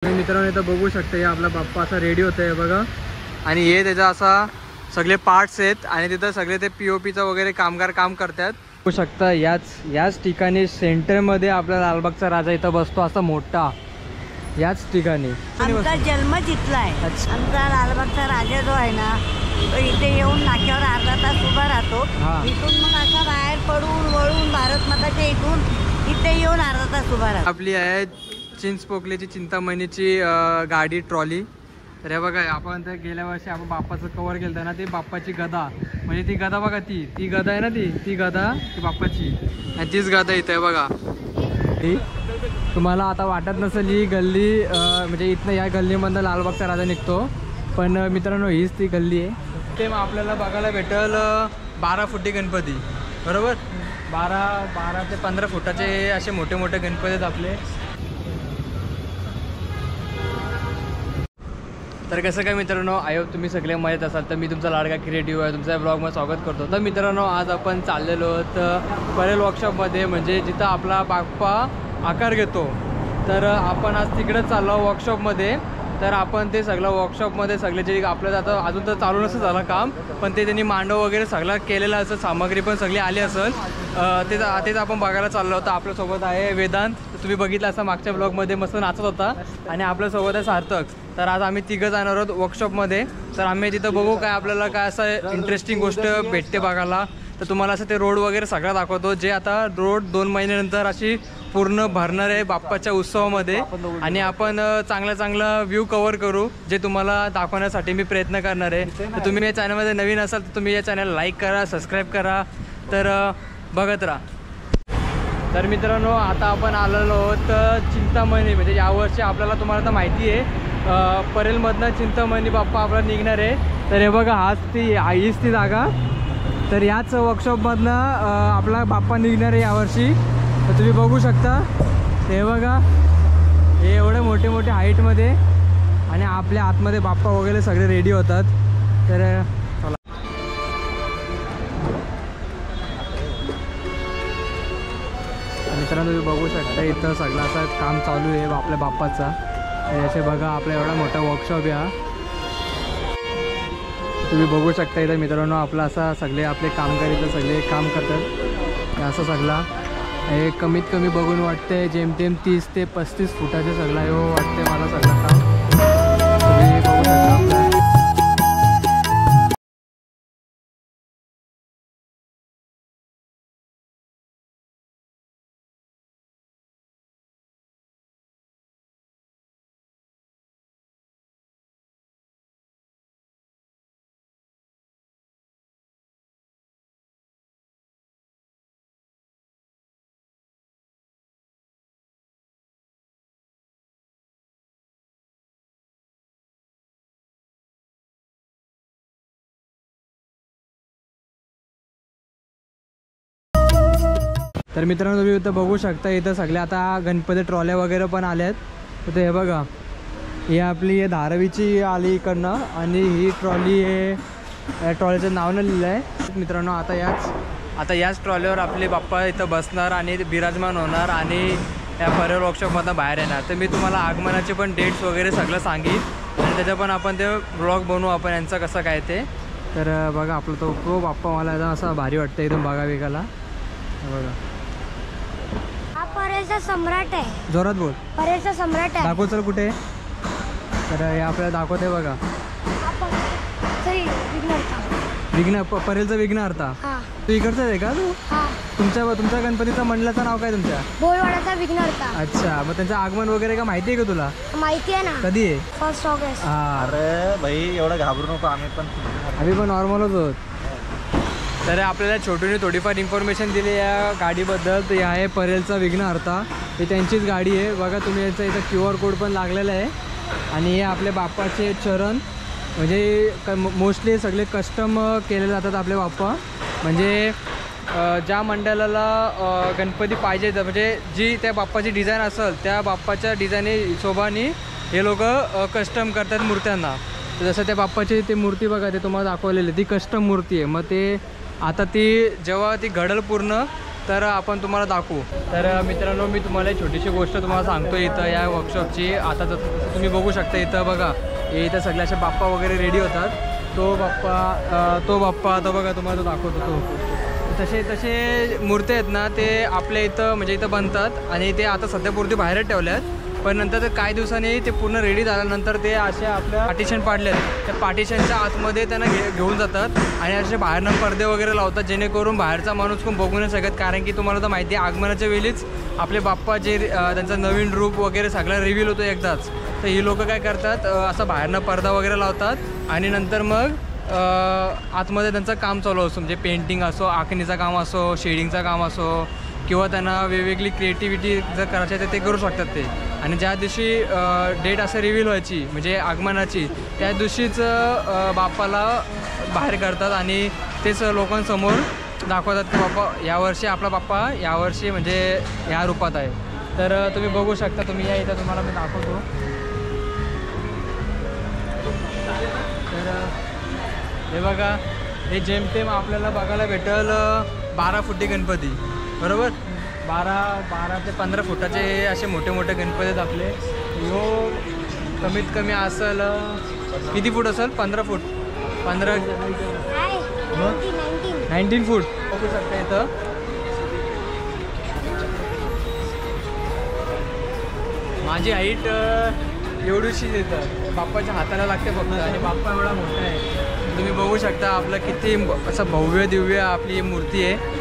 मित्रांनो इथं बघू शकते आपला बाप्पा असा रेडी होतोय बघा आणि हे त्याचा असा सगळे पार्ट्स आहेत आणि तिथं सगळे ते पीओपीचा वगैरे कामगार काम करतात. बघू शकता याच ठिकाणी सेंटरमध्ये आपला लालबागचा राजा इथं बसतो असा मोठा याच ठिकाणी. आमचा जन्म तिथला आहे. आमचा लालबागचा राजा जो आहे ना तो इथे येऊन नाक्यावर अर्धा तास उभा राहतो. इथून मग असा बाहेर पडून वळून भारत माताच्या इथून इथे येऊन अर्धा तास उभा राहतो. आपली आहे चिंचपोकलीची चिंतामणीची गाडी ट्रॉली. तर हे बघा आपण तर गेल्या वर्षी आपण बाप्पाचं कव्हर केलं ना ते बाप्पाची गदा म्हणजे ती गदा बघा ती गदा आहे ना ती गदा ती बाप्पाची आणि तीच गदा इथं आहे बघा. ही तुम्हाला आता वाटत नसेल ही गल्ली म्हणजे इथनं या गल्लीमधनं लालबागचा राजा निघतो पण मित्रांनो हीच ती गल्ली आहे. ते मग आपल्याला बघायला भेटेल 12 फुटी गणपती बरोबर 12 ते 15 फुटाचे असे मोठे मोठे गणपती आहेत आपले. तर कसं काय मित्रांनो आयो तुम्ही सगळे मजेत असाल तर मी तुमचा लाडका क्रिएटिव्ह आहे तुमच्या ब्लॉगमध्ये स्वागत करतो. तर मित्रांनो आज आपण चाललेलो आहोत परेल वर्कशॉपमध्ये म्हणजे जिथं आपला बाप्पा आकार घेतो. तर आपण आज तिकडे चाललो वर्कशॉपमध्ये. तर आपण ते सगळं वर्कशॉपमध्ये सगळे जे आपलं आता अजून तर चालू नसं झालं काम पण ते त्यांनी मांडव वगैरे सगळं केलेलं असं सामग्री पण सगळी आली असेल तेच आपण बघायला चाललो होतं. आपल्यासोबत आहे वेदांत. तुम्ही बघितलं असं मागच्या ब्लॉगमध्ये मस्त नाचत होता आणि आपल्यासोबत आहे सार्थक. तर आज आम्ही तिघं जाणार आहोत वर्कशॉपमध्ये. तर आम्ही तिथं बघू काय आपल्याला काय असं इंटरेस्टिंग गोष्ट भेटते बघायला. तर तुम्हाला असं ते रोड वगैरे सगळं दाखवतो जे आता रोड 2 महिन्यानंतर अशी पूर्ण भरणार आहे बाप्पाच्या उत्सवामध्ये आणि आपण चांगला व्ह्यू कव्हर करू जे तुम्हाला दाखवण्यासाठी मी प्रयत्न करणार आहे. तर तुम्ही या चॅनलमध्ये नवीन असाल तर तुम्ही या चॅनल लाईक करा सबस्क्राईब करा. तर बघत राहा. तर मित्रांनो आता आपण आलेलो आहोत चिंतामणी म्हणजे यावर्षी आपल्याला तुम्हाला तर माहिती आहे परेलमधनं चिंतामणी बाप्पा आपला निघणार आहे. तर हे बघा हीच ती जागा. तर याच वर्कशॉपमधनं आपला बाप्पा निघणार आहे यावर्षी. तर तुम्ही बघू शकता हे बघा हे एवढे मोठे मोठे हाईटमध्ये आणि आपल्या आतमध्ये बाप्पा वगैरे सगळे रेडी होतात. तर मित्रांनो तुम्ही बघू शकता इथं सगळं असं काम चालू आहे आपल्या बाप्पाचा. याचे बघा आपला एवढा मोठा वर्कशॉप आहे. तुम्ही बघू शकता इथं मित्रांनो आपला असा सगळे आपले कामगार इथं सगळे काम करतात. असं सगळा हे कमीत कमी बघून वाटते जेमतेम 30 ते 35 फुटाचे सगळा हे वाटते मला सगळं काम. तुम्ही बघू शकता तर मित्रांनो तुम्ही इथं बघू शकता इथं सगळे आता गणपती ट्रॉल्या वगैरे पण आल्या आहेत. तर हे बघा ही आपली हे धारावीची आली इकडनं आणि ही ट्रॉली आहे ट्रॉलीचं नाव न लिहिलं आहे. मित्रांनो आता याच ट्रॉलीवर आपले बाप्पा इथं बसणार आणि विराजमान होणार आणि या परेल वर्कशॉपमधनं बाहेर येणार. तर मी तुम्हाला आगमनाचे पण डेट्स वगैरे सगळं सांगेन आणि त्याचं पण आपण ते ब्लॉग बनवू आपण यांचं कसं काय ते. तर बघा आपला तो बाप्पा मला एकदम असा भारी वाटतं एकदम बघा वेगाला. बघा परेलचा सम्राट आहे. जोरात बोल. परेलचा सम्राट आहे. दाखव चल कुठे. तर हे आपल्याला दाखवते बघा परेलचा विघ्नहर्ता. तू इकडचा आहे का तू तुमच्या गणपतीचा मंडळाचं नाव काय तुमच्या बोलवाडाचा विघ्नहर्ता. अच्छा मग त्यांचं आगमन वगैरे का माहिती आहे का तुला. माहिती आहे ना. कधी आहे 1 ऑगस्ट. अरे भाई एवढं घाबरू नको आम्ही पण नॉर्मलच आहोत. तर आपल्याला छोटूने थोडीफार इन्फॉर्मेशन दिली या गाडीबद्दल. तर आहे परेलचा विघ्नहर्ता ही त्यांचीच गाडी आहे बघा तुम्ही याचा इथं QR कोड पण लागलेला आहे आणि हे आपले बाप्पाचे चरण म्हणजे मोस्टली सगळे कस्टम केले जातात आपले बाप्पा. म्हणजे ज्या मंडळाला गणपती पाहिजे म्हणजे जी त्या बाप्पाची डिझाईन असेल त्या बाप्पाच्या डिझाईन हिशोबाने हे लोक कस्टम करतात मूर्त्यांना. तर जसं त्या बाप्पाची ती मूर्ती बघा ते तुम्हाला दाखवलेली ती कस्टम मूर्ती आहे. मग ते आता ती जेव्हा ती घडल पूर्ण तर आपण तुम्हाला दाखवू. तर मित्रांनो मी तुम्हाला एक छोटीशी गोष्ट तुम्हाला सांगतो इथं या वर्कशॉपची. आता जसं तुम्ही बघू शकता इथं बघा, हे इथं सगळे असे बाप्पा वगैरे रेडी होतात. तो बाप्पा तो बघा तुम्हाला तो दाखवतो. तो तसे मूर्ती आहेत ना ते आपल्या इथं म्हणजे इथं बनतात आणि ते आता सध्यापुरती बाहेरच ठेवले आहेत. पण नंतर काही दिवसांनी ते पूर्ण रेडी झाल्यानंतर ते असे आपल्या पार्टिशन पाडले आहेत. त्या पार्टिशनच्या आतमध्ये त्यांना घेऊन जातात आणि असे बाहेरनं पडदे वगैरे लावतात जेणेकरून बाहेरचा माणूस कोण बघू नाही शकत. कारण की तुम्हाला तर माहिती आहे आगमनाच्या वेळीच आपले बाप्पा जे त्यांचं नवीन रूप वगैरे सगळं रिव्हील होतो एकदाच. तर ही लोकं काय करतात असं बाहेरनं पडदा वगैरे लावतात आणि नंतर मग आतमध्ये त्यांचं काम चालू असतो. म्हणजे पेंटिंग असो, आखणीचं काम असो, शेडिंगचं काम असो किंवा त्यांना वेगवेगळी क्रिएटिव्हिटी जर करायची तर ते करू शकतात ते. आणि ज्या दिवशी डेट असं रिव्हील व्हायची म्हणजे आगमनाची त्या दिवशीच बाप्पाला बाहेर काढतात आणि तेच लोकांसमोर दाखवतात की बाप्पा यावर्षी आपला बाप्पा यावर्षी म्हणजे ह्या रूपात आहे. तर तुम्ही बघू शकता, तुम्ही या इथं तुम्हाला मी दाखवतो. तर हे बघा, हे जेमतेम आपल्याला बघायला भेटेल 12 फुटी गणपती बरोबर. 12 ते 15 फुटाचे असे मोठे मोठे गणपती आहेत आपले. ह्यो कमीत कमी असेल किती फूट असेल? 15 फूट 19 फूट बघू शकता इथं. माझी हाईट एवढीशीच येतं, बाप्पाच्या हाताला लागते फक्त आणि बाप्पा एवढा मोठा आहे. तुम्ही बघू शकता आपलं किती असं भव्य दिव्य आपली मूर्ती आहे.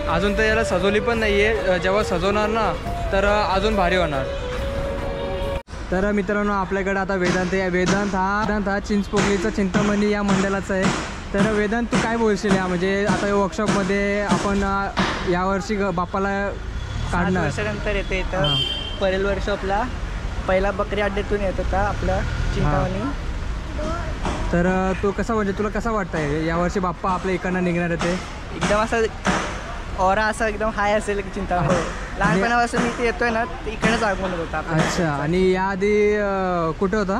अजून तर याला सजवली पण नाही आहे. जेव्हा सजवणार ना तर अजून भारी होणार. तर मित्रांनो आपल्याकडे आता वेदांत हा चिंचपोकलीचा चिंतामणी या मंडळाचा आहे. तर वेदांत तू काय बोलशील या म्हणजे आता वर्कशॉपमध्ये आपण यावर्षी बाप्पाला काढणार वर्षानंतर येते इथं. परेल वर्कशॉपला पहिला बकरी अड्ड्यातून येत होता आपला चिंतामणी. तर तो कसा म्हणजे तुला कसा वाटतंय यावर्षी बाप्पा आपल्या इकडनं निघणार आहे? ते एकदम असं ऑरा असा एकदम हाय असेल की चिंतामणी. लहानपणापासून मी ते येतोय ना इकडेच आगमन होता. अच्छा. आणि याआधी कुठं होता?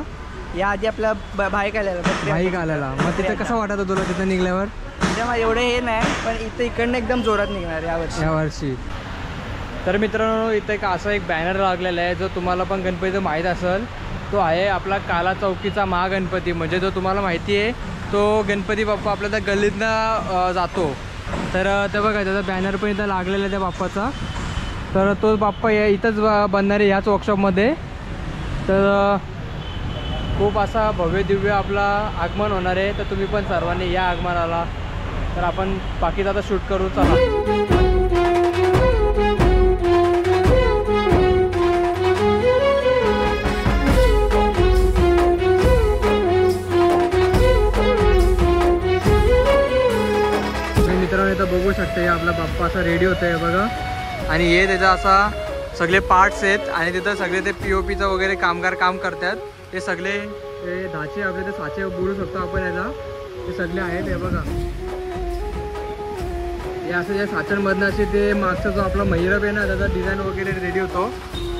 याआधी आपला भाईक आलेला. मग तिथं कसं वाटतं तुला तिथं निघल्यावर? एकदम एवढे हे नाही पण इथं इकडनं एकदम जोरात निघणार यावर्षी. तर मित्रांनो इथं असा एक बॅनर लागलेला आहे जो तुम्हाला पण गणपतीचं माहीत असेल. तो आहे आपला काला चौकीचा महागणपती. म्हणजे जो तुम्हाला माहिती आहे तो गणपती बाप्पा आपल्या त्या गल्लीतनं जातो. तर ते बघा त्याचा बॅनर पण इथं लागलेला आहे त्या बाप्पाचा. तर तो बाप्पा इथंच बनणार आहे ह्याच वर्कशॉपमध्ये. तर खूप असा भव्य दिव्य आपला आगमन होणार आहे. तर तुम्ही पण सर्वांनी या आगमनाला. तर आपण बाकीचं आता शूट करू चला. मित्रांनो इथं बघू शकता आपला बाप्पा असा रेडी होतं आहे बघा. आणि हे त्याचा असा सगळे पार्ट्स आहेत आणि तिथं सगळे ते POPचं वगैरे कामगार काम करतात. ते सगळे ते धाचे आपले ते साचे बोलू शकतो आपण याला. ते सगळे आहेत हे बघा. हे असं ज्या साच्यांमधनं असे ते मागचा जो आपला महिरप आहे ना त्याचा डिझाईन वगैरे रेडी होतो.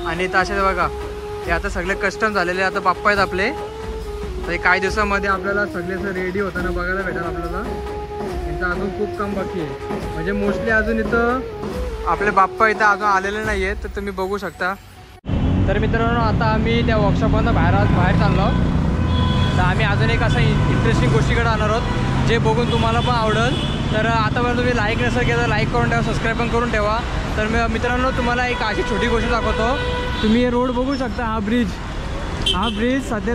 आणि इथं असे बघा हे आता सगळे कस्टम झालेले आता बाप्पा आहेत आपले. तर काही दिवसामध्ये आपल्याला सगळे असं रेडी होताना बघायला भेटेल आपल्याला. अजून खूप काम बाकी आहे. म्हणजे मोस्टली अजून इथं आपले बाप्पा इथं अजून आलेले नाही आहेत. तर तुम्ही बघू शकता. तर मित्रांनो आता आम्ही त्या वर्कशॉपमधून बाहेर चाललो. तर आम्ही अजून एक असं इंटरेस्टिंग गोष्टीकडे आणणार आहोत जे बघून तुम्हाला पण आवडेल. तर आतापर्यंत तुम्ही लाईक नसेल केलं तर लाईक करून ठेवा, सबस्क्राईब पण करून ठेवा. तर मित्रांनो तुम्हाला एक अशी छोटी गोष्ट दाखवतो. तुम्ही हे रोड बघू शकता. हा ब्रिज सध्या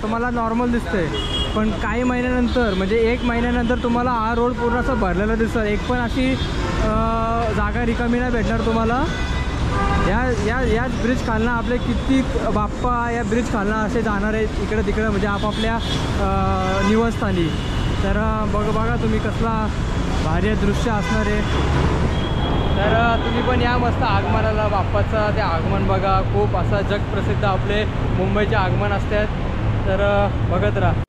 तुम्हाला नॉर्मल दिसतोय पण काही महिन्यानंतर म्हणजे 1 महिन्यानंतर तुम्हाला हा रोड पूर्ण असं भरलेला दिसतं. एक पण अशी जागा रिकामी नाही भेटणार तुम्हाला. याच ब्रिज खालनं आपले किती बाप्पा या ब्रिज खालनं असे जाणार आहेत इकडं तिकडं म्हणजे आपापल्या निवासस्थानी. तर बघा तुम्ही कसला भारी दृश्य असणार आहे. तर तुम्ही पण या मस्त आगमनाला बाप्पाचं ते आगमन बघा. खूप असं जगप्रसिद्ध आपले मुंबईचे आगमन असतात. तर बघत राहा.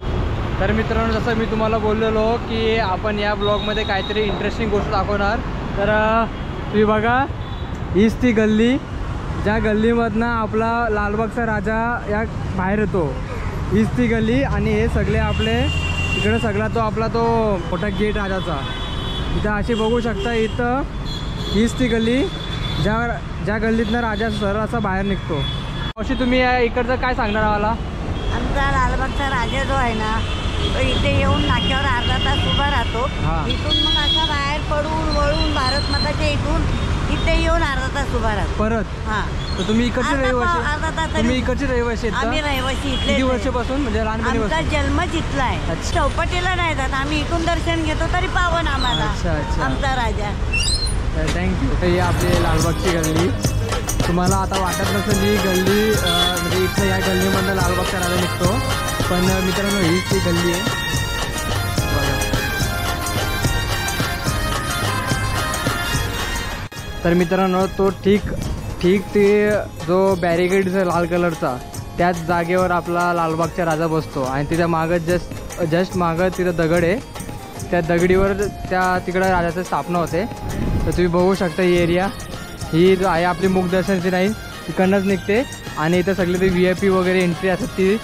तर मित्रांनो जसं मी तुम्हाला बोललेलो की आपण या ब्लॉगमध्ये काहीतरी इंटरेस्टिंग गोष्ट दाखवणार. तर तुम्ही बघा हीच ती गल्ली ज्या गल्लीमधनं आपला लालबागचा राजा या बाहेर येतो. हीच ती गल्ली आणि हे सगळे आपले इकडे सगळा तो आपला तो मोठा गेट राजाचा. इथं अशी बघू शकता. इथं हीच ती गल्ली ज्या गल्लीतनं राजा सरळ असा बाहेर निघतो. अशी तुम्ही इकडचं काय सांगणार आम्हाला? आमचा लालबागचा राजा जो आहे ना तो इथे येऊन नाक्यावर अर्धा तास उभा राहतो. इथून मग असा बाहेर पडून वळून भारत माताच्या इथून इथे येऊन अर्धा तास उभा राहतो परत. हा तर तुम्ही इकडचे रहिवासी? अर्धा तास तुम्ही इकडचे रहिवासी आहेत आम्ही का? रहिवासी किती इथले. वर्षापासून म्हणजे लहानपणी? आमचा जन्मच इथला आहे. चौपाटीला नाही जात आम्ही, इथून दर्शन घेतो तरी पावन आम्हाला. अच्छा. आमचा राजा. थँक्यू. ही आपली लालबागची गल्ली. तुम्हाला आता वाटत नसेल ही गल्ली म्हणजे इथं या गल्लीमधनं लालबागचा राजा निघतो, पण मित्रांनो हीच ती गल्ली आहे बघा. तर मित्रांनो तो ठीक ते जो बॅरिकेड लाल कलरचा त्याच जागेवर आपला लालबागचा राजा बसतो आणि तिथं मागं जस्ट मागं तिथं दगड आहे. त्या दगडीवर तिकडं राजाची स्थापना होते. तर तुम्ही बघू शकता ही एरिया ही जो आहे आपली मुखदर्शनची लाईन इकडनंच निघते आणि इथं सगळे ते VIP वगैरे एंट्री असतात ती.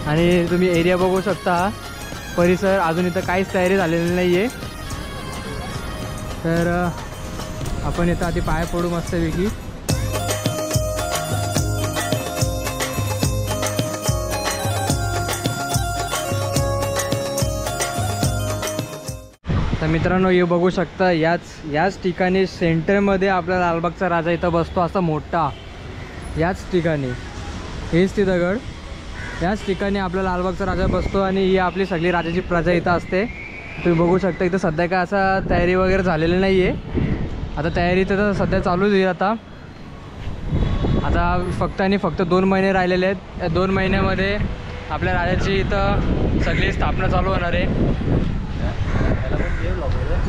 आणि तुम्ही एरिया बघू शकता. परिसर अजून इथं काहीच तयारी झालेली नाही आहे. तर आपण इथं आधी पाय पडू मस्तपैकी. तर मित्रांनो हे बघू शकता याच ठिकाणी सेंटरमध्ये आपला लालबागचा राजा इथं बसतो असा मोठा. याच ठिकाणी हेच ती दगड याच ठिकाणी आपला लालबागचा राजा बसतो आणि ही आपली सगळी राजाची प्रजा इथं असते. तुम्ही बघू शकता इथं सध्या काय असा तयारी वगैरे झालेली नाही आहे. आता तयारी तर सध्या चालूच आहे. आता फक्त 2 महिने राहिलेले आहेत. या 2 महिन्यामध्ये आपल्या राजाची इथं सगळी स्थापना चालू होणार आहे.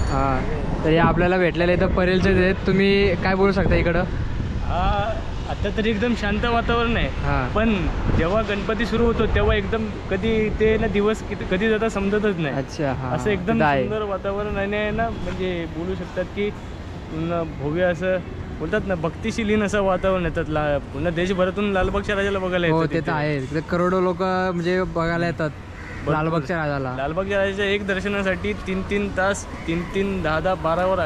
हां तर हे आपल्याला भेटलेले इथं परेलचे आहेत. तुम्ही काय बोलू शकता इकडं? आता तरी एकदम शांत वातावरण आहे, पण जेव्हा गणपती सुरू होतो तेव्हा एकदम कधी ते ना दिवस कधी जाता समजतच नाही. अच्छा. असं एकदम सुंदर वातावरण आहे ना, म्हणजे बोलू शकतात की पुन्हा भव्य असं बोलतात ना भक्तिशीलीन असं वातावरण येतात. पुन्हा देशभरातून लालबागच्या राजाला बघायला हो येतात. ते तर आहे. करोडो लोक म्हणजे बघायला येतात लालबागच्या राजाला. लालबागच्या राजाच्या एक दर्शनासाठी 3 तास 3 10 12 वर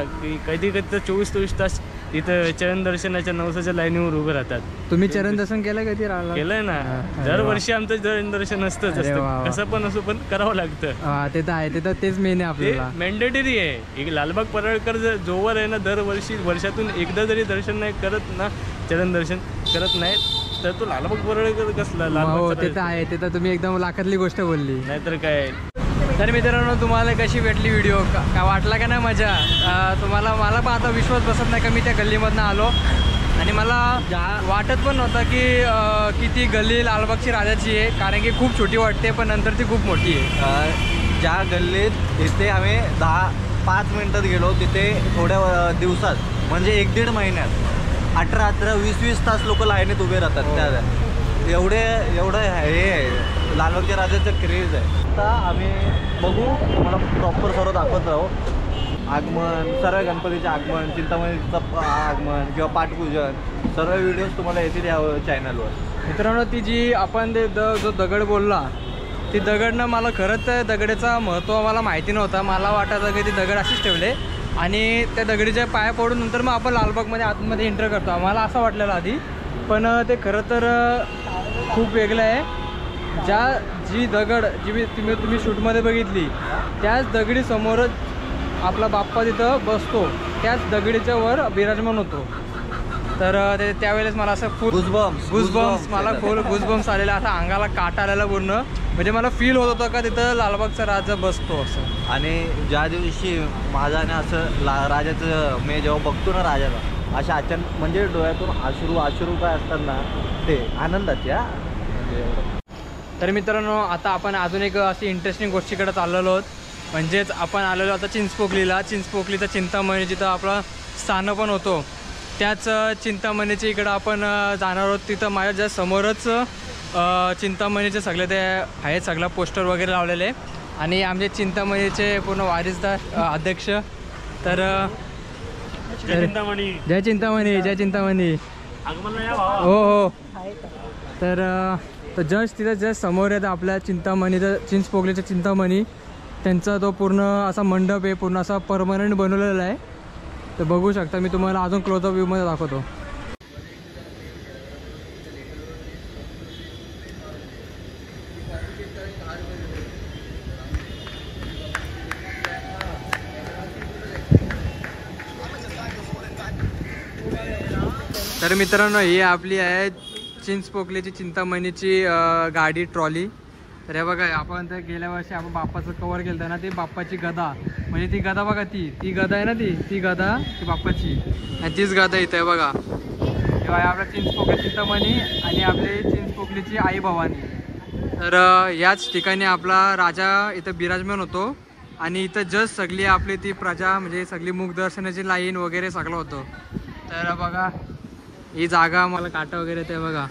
कधी तर 24 तास इथं चरण दर्शनाच्या नवसाच्या लाईनीवर उभे राहतात. तुम्ही चरण दर्शन केलं कधी? केलंय ना. दरवर्षी आमचं चरण दर्शन असतंच असतं. कसं पण असो पण करावं लागतं. ते तर आहे. तेच मेन आहे आपल्याला. मॅन्डेटरी आहे. एक लालबाग पराळकर जोवर आहे ना दरवर्षी वर्षातून एकदा जरी दर्शन नाही करत ना, चरण दर्शन करत नाही तर तो लालबाग पराळकर कसला? हो ते तर आहे. ते तर तुम्ही एकदम लाखातली गोष्ट बोलली. नाहीतर काय. तर मित्रांनो तुम्हाला कशी भेटली व्हिडिओ? का वाटला का नाही मजा? मला पण आता विश्वास बसत नाही का मी त्या गल्लीमधनं आलो आणि मला वाटत पण नव्हतं की ती गल्ली लालबागची राजाची आहे, कारण की खूप छोटी वाटते पण नंतर ती खूप मोठी आहे. ज्या गल्लीत इथे आम्ही 5 मिनिटात गेलो तिथे थोड्या दिवसात म्हणजे 1-1.5 महिन्यात 18 20 तास लोक लाईनीत उभे राहतात. त्या एवढं हे लालबागच्या राजाचं क्रेज आहे. आता आम्ही बघू, तुम्हाला प्रॉपर सर्व दाखवत राहू. आगमन, सर्व गणपतीचे आगमन, चिंतामणीचं आगमन किंवा पाठपूजन सर्व व्हिडिओज तुम्हाला येतील या चॅनलवर. मित्रांनो ती जी आपण जो दगड बोलला ती दगडनं मला खरंच त्या दगडाचा महत्त्व मला माहिती नव्हता. मला वाटायचं की ती दगड अशीच ठेवले आणि त्या दगडीच्या पाया पडून नंतर मग आपण लालबागमध्ये आतमध्ये एंटर करतो. मला असं वाटलेलं आधी, पण ते खरं तर खूप वेगळं आहे. जी दगड तुम्ही शूटमध्ये बघितली त्याच दगडी समोरच आपला बाप्पा तिथं बसतो, त्याच दगडीच्या वर विराजमान होतो. तर त्यावेळेस मला असं फुल गुजबम्स आलेला, असा अंगाला काटा आलेला पूर्ण. म्हणजे मला फील होत होतं का तिथं लालबागचा राजा बसतो असं. आणि ज्या दिवशी महाराजाने असं राजाचं मी जेव्हा बघतो ना राजाला, अशा अचानक म्हणजे डोळ्यातून अश्रू काय असतात ना ते आनंदाच्या. तर मित्रांनो आता आपण अजून एक अशी इंटरेस्टिंग गोष्टीकडे चाललेलो आहोत. म्हणजेच आपण आलेलो आता चिंचपोकलीचा चिंतामणी जिथं आपला स्थानं पण होतो त्याच चिंतामणीच्या इकडं आपण जाणार आहोत. तिथं माझ्या ज्या समोरच चिंतामणीचे सगळे ते आहेत, सगळा पोस्टर वगैरे लावलेले आणि आमचे चिंतामणीचे पूर्ण वारिसदार अध्यक्ष. तर जय चिंतामणी. हो. तर जस्ट समोर आहेत आपल्या चिंतामणीचं चिंचपोकलीच्या चिंतामणी. त्यांचा तो पूर्ण असा मंडप आहे, पूर्ण असा परमनंट बनवलेला आहे. तर बघू शकता, मी तुम्हाला अजून क्लोजअप व्ह्यूमध्ये दाखवतो. तर मित्रांनो, ही आपली आहे चिंचपोकलीची चिंतामणीची गाडी ट्रॉली. तर हे बघा, आपण तर गेल्या वर्षी आपण बाप्पाचं कवर केलं ना, ती बाप्पाची गदा, म्हणजे ती गदा बघा, ती गदा आहे ना, ती गदा ती बाप्पाची, आणि तीच गदा इथं आहे बघा. तेव्हा आपला चिंचपोकली चिंतामणी आणि आपली चिंचपोकलीची आई भवानी. तर याच ठिकाणी आपला राजा इथं बिराजमान होतो आणि इथं जस्ट सगळी आपली ती प्रजा, म्हणजे सगळी मुखदर्शनाची लाईन वगैरे सगळं होतं. तर बघा, ही जागा मला काटा वगैरे ते बघा,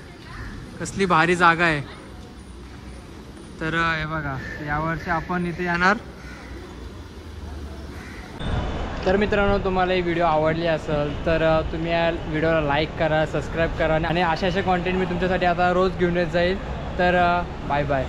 कसली भारी जागा आहे. तर हे बघा, यावर्षी आपण इथे येणार. तर मित्रांनो, तुम्हाला ही व्हिडिओ आवडली असेल तर तुम्ही या व्हिडिओला लाईक करा, सबस्क्राईब करा, आणि असे कॉन्टेंट मी तुमच्यासाठी आता रोज घेऊन येत जाईल. तर बाय बाय.